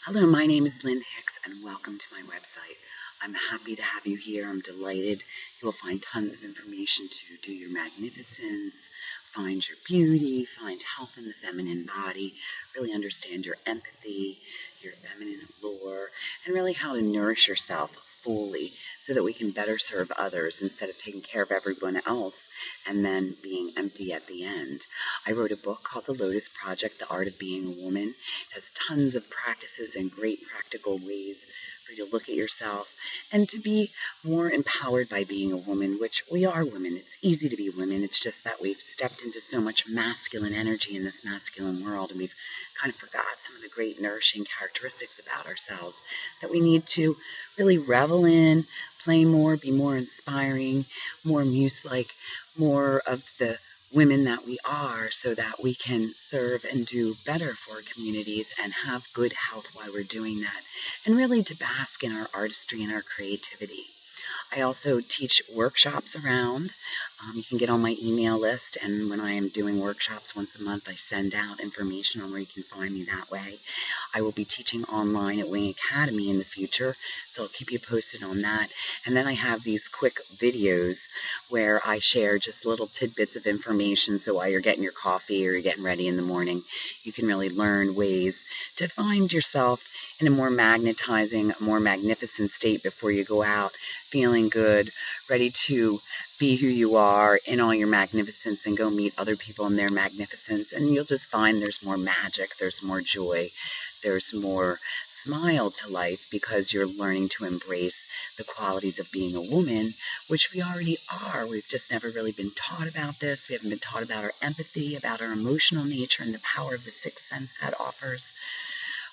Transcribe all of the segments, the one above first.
Hello, my name is Lynn Hicks, and welcome to my website. I'm happy to have you here. I'm delighted. You will find tons of information to do your magnificence, find your beauty, find health in the feminine body, really understand your empathy, your feminine allure, and really how to nourish yourself fully so that we can better serve others instead of taking care of everyone else and then being empty at the end. I wrote a book called The Lotus Project, The Art of Being a Woman. It has tons of practices and great practical ways for you to look at yourself and to be more empowered by being a woman, which we are women. It's easy to be women. It's just that we've stepped into so much masculine energy in this masculine world, and we've kind of forgot some of the great nourishing characteristics about ourselves that we need to really revel in, play more, be more inspiring, more muse-like, more of the women that we are so that we can serve and do better for our communities and have good health while we're doing that, and really to bask in our artistry and our creativity. I also teach workshops around. You can get on my email list, and when I am doing workshops once a month, I send out information on where you can find me that way. I will be teaching online at Wing Academy in the future, so I'll keep you posted on that. And then I have these quick videos where I share just little tidbits of information, so while you're getting your coffee or you're getting ready in the morning, you can really learn ways to find yourself in a more magnetizing, more magnificent state before you go out, feeling good, ready to be who you are in all your magnificence and go meet other people in their magnificence. And you'll just find there's more magic, there's more joy, there's more smile to life because you're learning to embrace the qualities of being a woman, which we already are. We've just never really been taught about this. We haven't been taught about our empathy, about our emotional nature, and the power of the sixth sense that offers.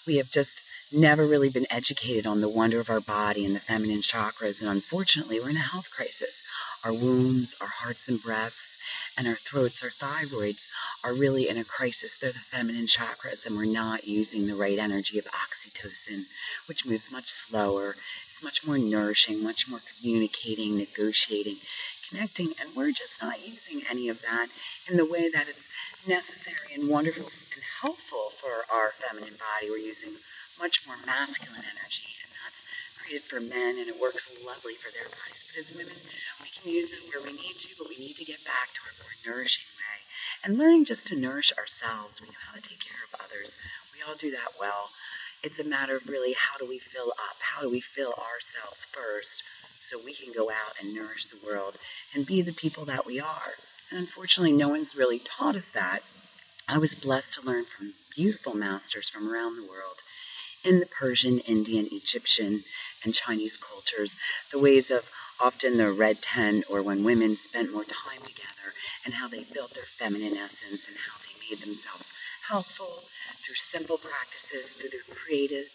We have just never really been educated on the wonder of our body and the feminine chakras, and unfortunately, we're in a health crisis. Our wombs, our hearts and breaths, and our throats, our thyroids are really in a crisis. They're the feminine chakras, and we're not using the right energy of oxytocin, which moves much slower. It's much more nourishing, much more communicating, negotiating, connecting, and we're just not using any of that in the way that it's necessary and wonderful and helpful for our feminine body. We're using much more masculine energy, and that's created for men, and it works lovely for their bodies. But as women, we can use them where we need to, but we need to get back to our more nourishing way. And learning just to nourish ourselves. We know how to take care of others. We all do that well. It's a matter of really how do we fill up? How do we fill ourselves first so we can go out and nourish the world and be the people that we are? And unfortunately, no one's really taught us that. I was blessed to learn from beautiful masters from around the world in the Persian, Indian, Egyptian, and Chinese cultures, the ways of often the red tent or when women spent more time together and how they built their feminine essence and how they made themselves healthful through simple practices, through their creative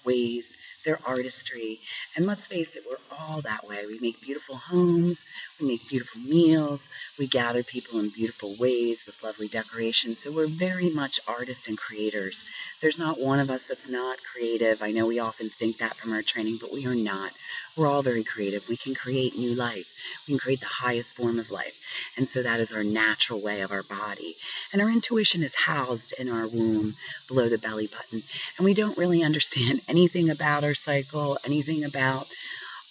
ways, their artistry. And let's face it, we're all that way. We make beautiful homes, we make beautiful meals, we gather people in beautiful ways with lovely decorations. So we're very much artists and creators. There's not one of us that's not creative. I know we often think that from our training, but we are not. We're all very creative. We can create new life. We can create the highest form of life. And so that is our natural way of our body. And our intuition is housed in our womb below the belly button. And we don't really understand anything about our cycle, anything about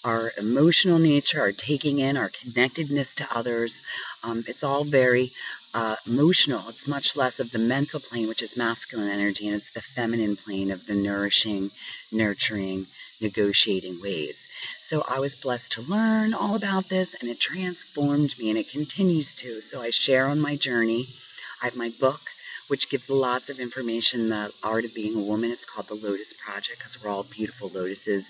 our emotional nature, our taking in, our connectedness to others. It's all very emotional. It's much less of the mental plane, which is masculine energy, and it's the feminine plane of the nourishing, nurturing, negotiating ways. So I was blessed to learn all about this, and it transformed me, and it continues to. So I share on my journey. I have my book, which gives lots of information, the art of being a woman. It's called The Lotus Project because we're all beautiful lotuses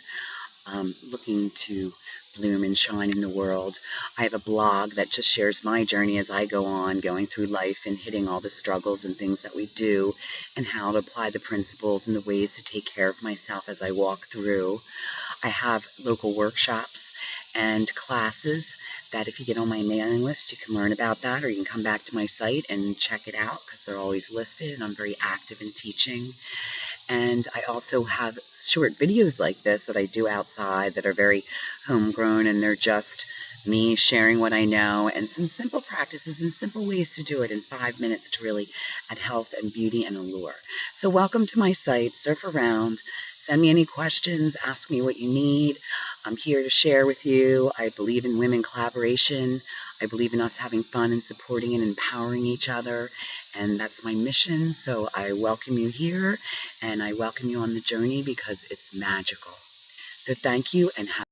looking to bloom and shine in the world. I have a blog that just shares my journey as I go on, going through life and hitting all the struggles and things that we do, and how to apply the principles and the ways to take care of myself as I walk through. I have local workshops and classes that if you get on my mailing list, you can learn about that, or you can come back to my site and check it out because they're always listed, and I'm very active in teaching. And I also have short videos like this that I do outside that are very homegrown, and they're just me sharing what I know and some simple practices and simple ways to do it in 5 minutes to really add health and beauty and allure. So welcome to my site. Surf around. Send me any questions. Ask me what you need. I'm here to share with you. I believe in women collaboration. I believe in us having fun and supporting and empowering each other. And that's my mission. So I welcome you here and I welcome you on the journey because it's magical. So thank you and have